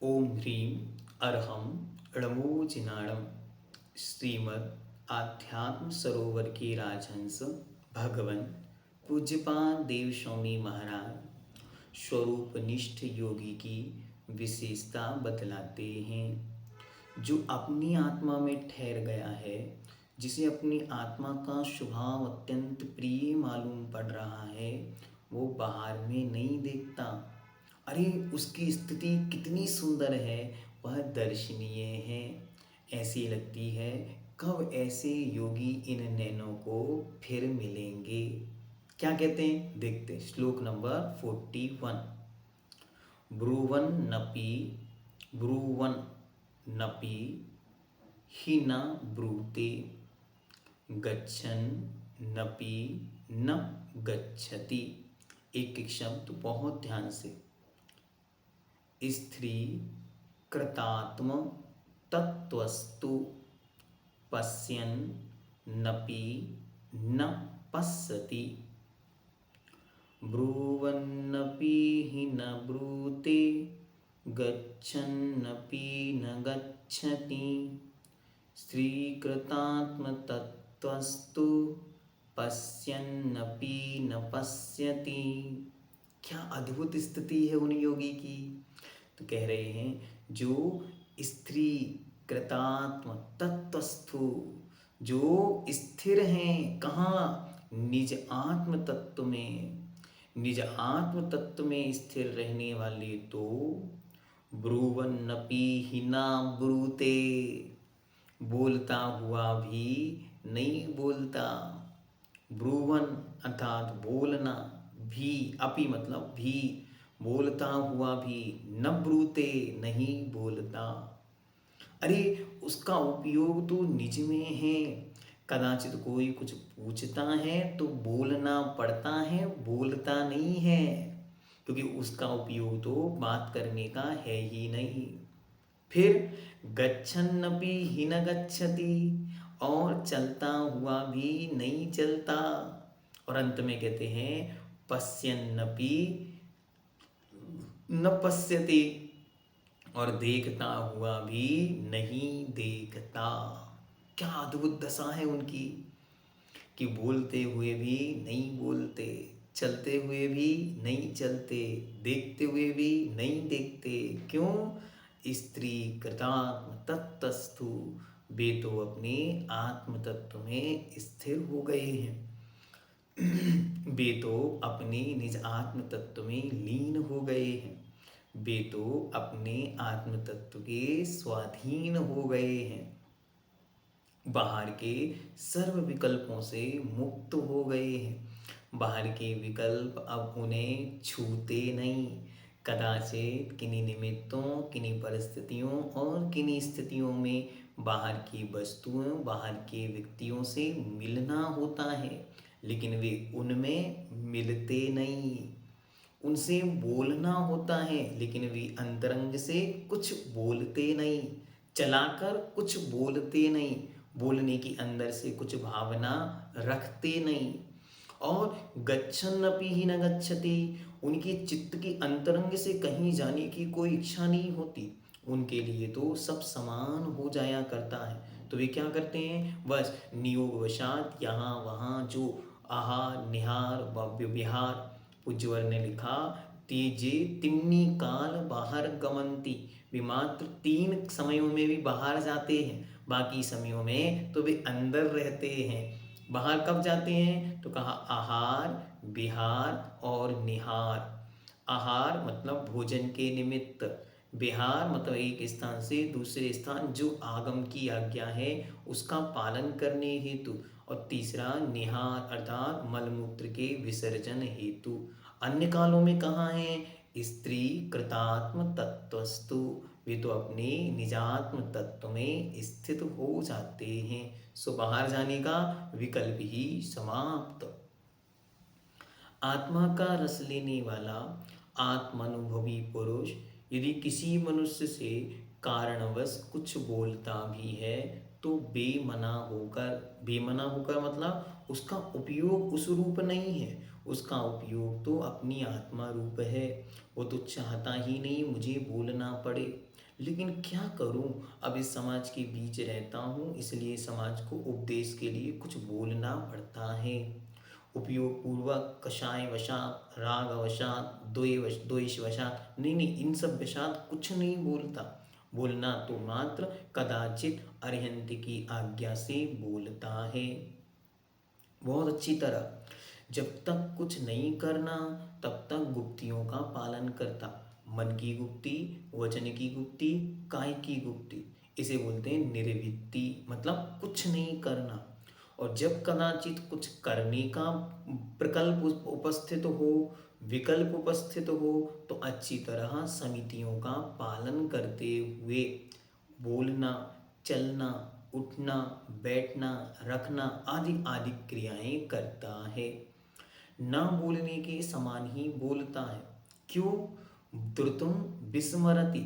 ओम ह्रीं अरहम णमोजिनाणम श्रीमद् आध्यात्म सरोवर के राजहंस भगवन पूज्यपाद देव स्वामी महाराज स्वरूपनिष्ठ योगी की विशेषता बतलाते हैं। जो अपनी आत्मा में ठहर गया है, जिसे अपनी आत्मा का स्वभाव अत्यंत प्रिय मालूम पड़ रहा है, वो बाहर में नहीं देखता। अरे उसकी स्थिति कितनी सुंदर है, वह दर्शनीय है। ऐसी लगती है कब ऐसे योगी इन नैनों को फिर मिलेंगे। क्या कहते हैं, देखते श्लोक नंबर 41। ब्रुवन नपि ब्रुवन नपि हि न ब्रूते गच्छन नपि न गच्छति। एक एक शब्द बहुत ध्यान से। स्त्री कृतात्म तत्वस्तु पश्यन नपि न पश्यति। ब्रुवन्नपि हि न ब्रूते गच्छन्नपि न गच्छति। स्त्रीकृतात्मतत्त्वस्तु पश्यन्नपि न पश्यति। क्या अद्भुत स्थिति है उन योगी की। तो कह रहे हैं जो स्त्री कृतात्म तत्वस्थु, जो स्थिर हैं कहाँ, निज आत्म तत्व में, निज आत्म तत्व में स्थिर रहने वाले तो ब्रुवन्नपि हि न ब्रूते, बोलता हुआ भी नहीं बोलता। ब्रुवन अर्थात बोलना, भी अपि मतलब भी, बोलता हुआ भी, न ब्रूते नहीं बोलता। अरे उसका उपयोग तो निज में है। कदाचित कोई कुछ पूछता है तो बोलना पड़ता है, बोलता नहीं है, क्योंकि उसका उपयोग तो बात करने का है ही नहीं। फिर गच्छन्नपि हि न गच्छति, और चलता हुआ भी नहीं चलता। और अंत में कहते हैं पश्यन्नपि न पश्यति, और देखता हुआ भी नहीं देखता। क्या अद्भुत दशा है उनकी कि बोलते हुए भी नहीं बोलते, चलते हुए भी नहीं चलते, देखते हुए भी नहीं देखते। क्यों? स्त्री कृतात्म तत्तस्थु, वे तो अपने आत्म तत्व में स्थिर हो गए हैं। वे तो अपने निज आत्म तत्व में लीन हो गए हैं। वे तो अपने आत्म तत्व के स्वाधीन हो गए हैं। बाहर के सर्व विकल्पों से मुक्त हो गए हैं। बाहर के विकल्प अब उन्हें छूते नहीं। कदाचित किन्हीं निमित्तों, किन्हीं परिस्थितियों और किन्हीं स्थितियों में बाहर की वस्तुओं, बाहर के व्यक्तियों से मिलना होता है, लेकिन वे उनमें मिलते नहीं। उनसे बोलना होता है, लेकिन वे अंतरंग से कुछ बोलते नहीं, चलाकर कुछ बोलते नहीं, बोलने की अंदर से कुछ भावना रखते नहीं। और गच्छन्नपि हि न गच्छति, उनके चित्त की अंतरंग से कहीं जाने की कोई इच्छा नहीं होती। उनके लिए तो सब समान हो जाया करता है। तो वे क्या करते हैं, बस नियोगवशात यहाँ वहाँ जो आहार निहार भव्य विहार, पूज्यवर ने लिखा तेजे तिन्नी काल बाहर गमंती, वे मात्र 3 समयों में भी बाहर जाते हैं, बाकी समयों में तो वे अंदर रहते हैं। बाहर कब जाते हैं, तो कहा आहार विहार और निहार। आहार मतलब भोजन के निमित्त, विहार मतलब एक स्थान से दूसरे स्थान जो आगम की आज्ञा है उसका पालन करने हेतु, और तीसरा निहार अर्थात मलमूत्र के विसर्जन हेतु। अन्य कालों में कहाँ है, स्त्री कृतात्म तत्वस्तु, वे तो अपने निजात्म तत्व में स्थित हो जाते हैं। सो बाहर जाने का विकल्प ही समाप्त। आत्मा का रस लेने वाला आत्मानुभवी पुरुष यदि किसी मनुष्य से कारणवश कुछ बोलता भी है तो बेमना होकर, बेमना होकर मतलब उसका उपयोग उस रूप नहीं है, उसका उपयोग तो अपनी आत्मा रूप है। वो तो चाहता ही नहीं मुझे बोलना पड़े, लेकिन क्या करूं, अब इस समाज के बीच रहता हूं, इसलिए समाज को उपदेश के लिए कुछ बोलना पड़ता है। उपयोग पूर्वक, कषाय वशात, राग वशात, द्वेष वशात, नहीं नहीं, इन सब वशात कुछ नहीं बोलता। बोलना तो मात्र कदाचित अरिहंत की आज्ञा से बोलता है, बहुत अच्छी तरह। जब तक कुछ नहीं करना तब तक गुप्तियों का पालन करता। मन की गुप्ति, वचन की गुप्ति, काय की गुप्ति, इसे बोलते हैं निर्वित्ति, मतलब कुछ नहीं करना। और जब कदाचित कुछ करने का प्रकल्प उपस्थित हो, विकल्प उपस्थित हो, तो अच्छी तरह समितियों का पालन करते हुए बोलना, चलना, उठना, बैठना, रखना आदि आदि क्रियाएं करता है। ना बोलने के समान ही बोलता है। क्यों? द्रुतम विस्मरति,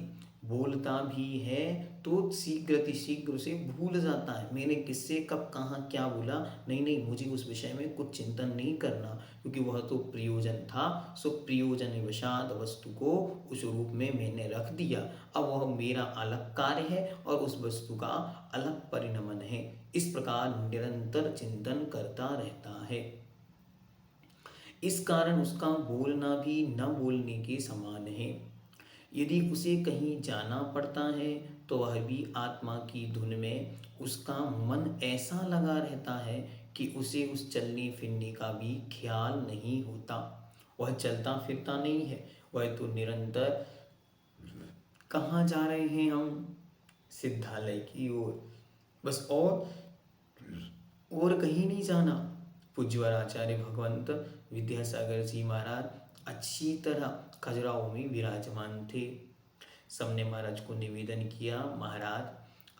बोलता भी है तो शीघ्र उसे भूल जाता है। मैंने किससे कब कहाँ क्या बोला, नहीं नहीं, मुझे उस विषय में कुछ चिंतन नहीं करना, क्योंकि वह तो प्रयोजन था। सो प्रयोजन वशात वस्तु को उस रूप में मैंने रख दिया। अब वह मेरा अलग कार्य है और उस वस्तु का अलग परिणमन है। इस प्रकार निरंतर चिंतन करता रहता है। इस कारण उसका बोलना भी न बोलने के समान है। यदि उसे कहीं जाना पड़ता है तो वह भी आत्मा की धुन में उसका मन ऐसा लगा रहता है कि उसे उस चलने फिरने का भी ख्याल नहीं होता। वह चलता फिरता नहीं है, वह तो निरंतर, कहाँ जा रहे हैं हम, सिद्धालय की ओर, बस और कहीं नहीं जाना। पूज्यवर आचार्य भगवंत विद्यासागर जी महाराज अच्छी तरह खजुराहो में विराजमान थे। सबने महाराज को निवेदन किया, महाराज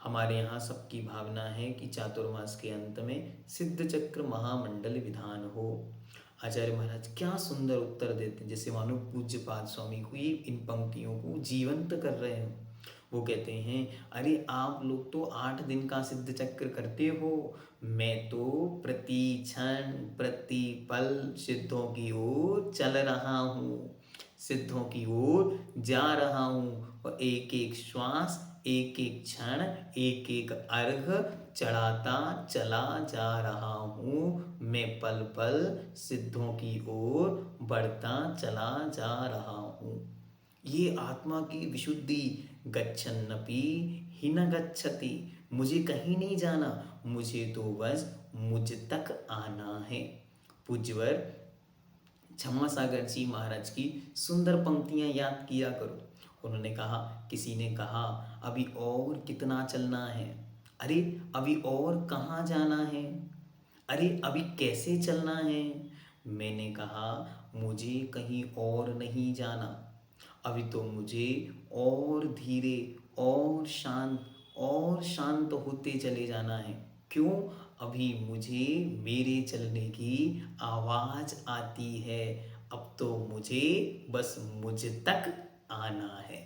हमारे यहाँ सबकी भावना है कि चातुर्मास के अंत में सिद्ध चक्र महामंडल विधान हो। आचार्य महाराज क्या सुंदर उत्तर देते हैं, जैसे मानो पूज्यपाद स्वामी को ये इन पंक्तियों को जीवंत कर रहे हो। वो कहते हैं, अरे आप लोग तो 8 दिन का सिद्ध चक्र करते हो, मैं तो प्रति क्षण प्रति पल सिद्धों की ओर चल रहा हूँ, सिद्धों की ओर जा रहा हूँ, और एक एक श्वास, एक एक क्षण, एक एक अर्घ चढ़ाता चला जा रहा हूँ। मैं पल पल सिद्धों की ओर बढ़ता चला जा रहा हूँ। ये आत्मा की विशुद्धि, गच्छन्नपि हि न गच्छति, मुझे कहीं नहीं जाना, मुझे तो बस मुझ तक आना है। पूज्यवर क्षमा सागर जी महाराज की सुंदर पंक्तियां याद किया करो। उन्होंने कहा, किसी ने कहा अभी और कितना चलना है, अरे अभी और कहाँ जाना है, अरे अभी कैसे चलना है। मैंने कहा मुझे कहीं और नहीं जाना, अभी तो मुझे और धीरे और शांत होते चले जाना है। क्यों? अभी मुझे मेरे चलने की आवाज़ आती है, अब तो मुझे बस मुझ तक आना है,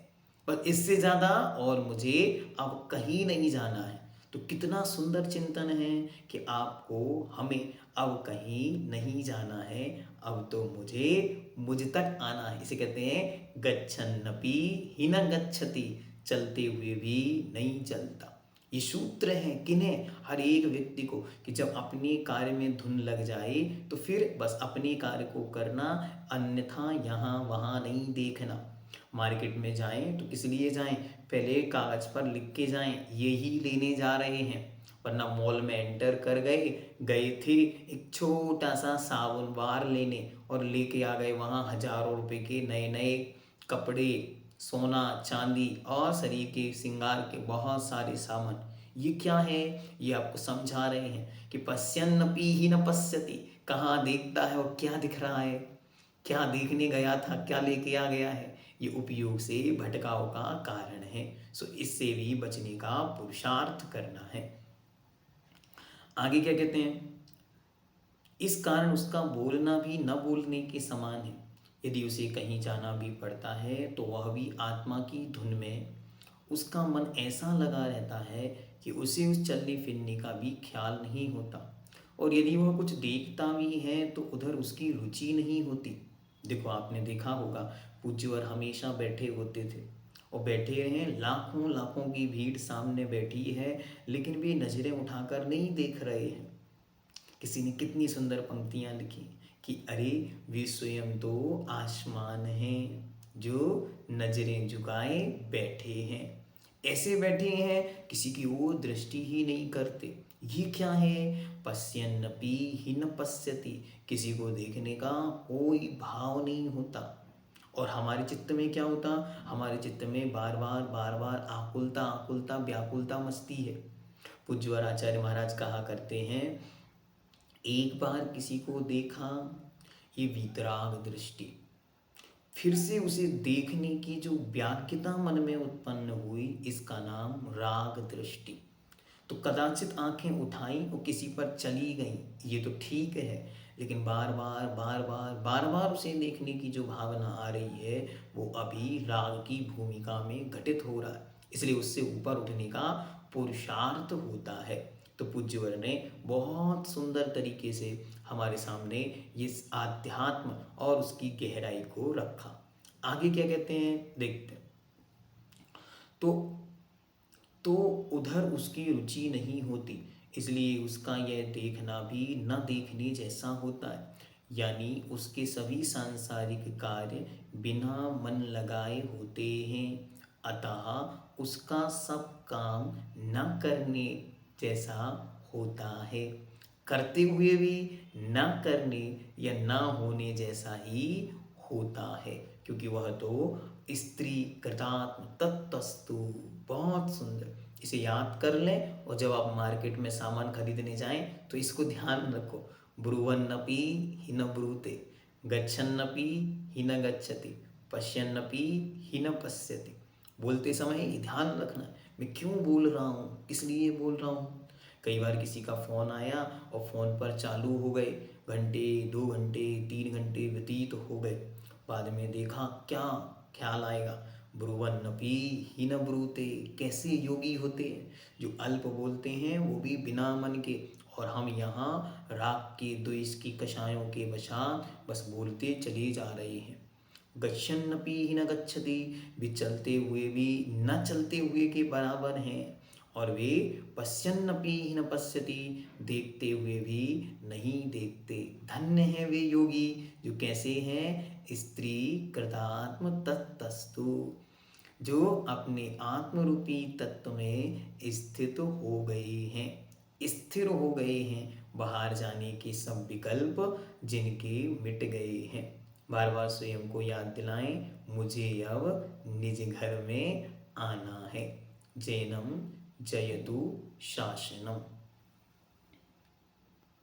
पर इससे ज़्यादा और मुझे अब कहीं नहीं जाना है। तो कितना सुंदर चिंतन है कि आपको, हमें अब कहीं नहीं जाना है, अब तो मुझे मुझ तक आना है। इसे कहते हैं गच्छन्नपि हि न गच्छति, चलते हुए भी नहीं चलता। ये सूत्र है किन्हें? हर एक व्यक्ति को, कि जब अपने कार्य में धुन लग जाए तो फिर बस अपने कार्य को करना, अन्यथा यहाँ वहाँ नहीं देखना। मार्केट में जाएं तो किस लिए जाएं? पहले कागज पर लिख के जाएं, यही लेने जा रहे हैं। वरना मॉल में एंटर कर गए थे एक छोटा सा साबुन बार लेने, और लेके आ गए वहाँ हजारों रुपए के नए नए कपड़े, सोना चांदी और शरीर के श्रृंगार के बहुत सारे सामान। ये क्या है? ये आपको समझा रहे हैं कि पश्यन्नपि हि न पश्यति, कहाँ देखता है और क्या दिख रहा है, क्या देखने गया था, क्या लेके आ गया है। ये उपयोग से भटकाव का कारण है। सो इससे भी बचने का पुरुषार्थ करना है। आगे क्या कहते हैं? इस कारण उसका बोलना भी न बोलने के समान है। यदि उसे कहीं जाना भी पड़ता है तो वह भी आत्मा की धुन में उसका मन ऐसा लगा रहता है कि उसे उस चलने फिरने का भी ख्याल नहीं होता। और यदि वह कुछ देखता भी है तो उधर उसकी रुचि नहीं होती। देखो आपने देखा होगा, पूज्यवर हमेशा बैठे होते थे और बैठे हैं, लाखों लाखों की भीड़ सामने बैठी है, लेकिन वे नज़रें उठाकर नहीं देख रहे हैं। किसी ने कितनी सुंदर पंक्तियाँ लिखी कि अरे वे स्वयं तो आसमान हैं जो नजरें झुकाए बैठे हैं। ऐसे बैठे हैं, किसी की ओर दृष्टि ही नहीं करते। ये क्या है? पश्यन्नपि ही न पश्यति, किसी को देखने का कोई भाव नहीं होता। और हमारे चित्त में क्या होता? हमारे चित्त में बार बार आकुलता आकुलता व्याकुलता मचती है। पूज्यवर आचार्य महाराज कहा करते हैं, एक बार किसी को देखा, ये वीतराग दृष्टि, फिर से उसे देखने की जो व्याकुलता मन में उत्पन्न हुई, इसका नाम राग दृष्टि। तो कदाचित आंखें उठाई और किसी पर चली गई, ये तो ठीक है, लेकिन बार बार उसे देखने की जो भावना आ रही है, वो अभी राग की भूमिका में घटित हो रहा है, इसलिए उससे ऊपर उठने का पुरुषार्थ होता है। तो पूज्यवर ने बहुत सुंदर तरीके से हमारे सामने ये आध्यात्म और उसकी गहराई को रखा। आगे क्या कहते हैं देखते हैं। तो तो उधर उसकी रुचि नहीं होती, इसलिए उसका यह देखना भी न देखने जैसा होता है। यानी उसके सभी सांसारिक कार्य बिना मन लगाए होते हैं, अतः उसका सब काम न करने जैसा होता है, करते हुए भी न करने या न होने जैसा ही होता है, क्योंकि वह तो स्त्री कृतात्म तत्तस्तु। बहुत सुंदर, इसे याद कर लें और जब आप मार्केट में सामान खरीदने जाएं तो इसको ध्यान रखो। ब्रुवन्नपि हि न ब्रूते, गच्छन्नपि हि न गच्छति, पश्यन्नपि हि न पश्यति। बोलते समय ये ध्यान रखना, मैं क्यों बोल रहा हूँ, किस लिए बोल रहा हूँ। कई बार किसी का फ़ोन आया और फ़ोन पर चालू हो गए, घंटे 2 घंटे 3 घंटे व्यतीत हो गए, बाद में देखा क्या ख्याल आएगा, ब्रुवन्नपि हि न ब्रूते। कैसे योगी होते हैं जो अल्प बोलते हैं, वो भी बिना मन के, और हम यहाँ राग के द्वेष की कषायों के वशात बस बोलते चले जा रहे हैं। गच्छन्नपि हि न गच्छति, भी चलते हुए भी न चलते हुए के बराबर हैं, और वे पश्यन्नपि हि न पश्यति, देखते हुए भी नहीं देखते। धन्य हैं वे योगी जो कैसे हैं, स्त्री कृतात्म तत्तस्तु, जो अपने आत्मरूपी तत्व में स्थित हो गए हैं, स्थिर हो गए हैं, बाहर जाने के सब विकल्प जिनके मिट गए हैं। बार बार स्वयं को याद दिलाएं, मुझे अब निज घर में आना है। जैनम जयतु शासनम।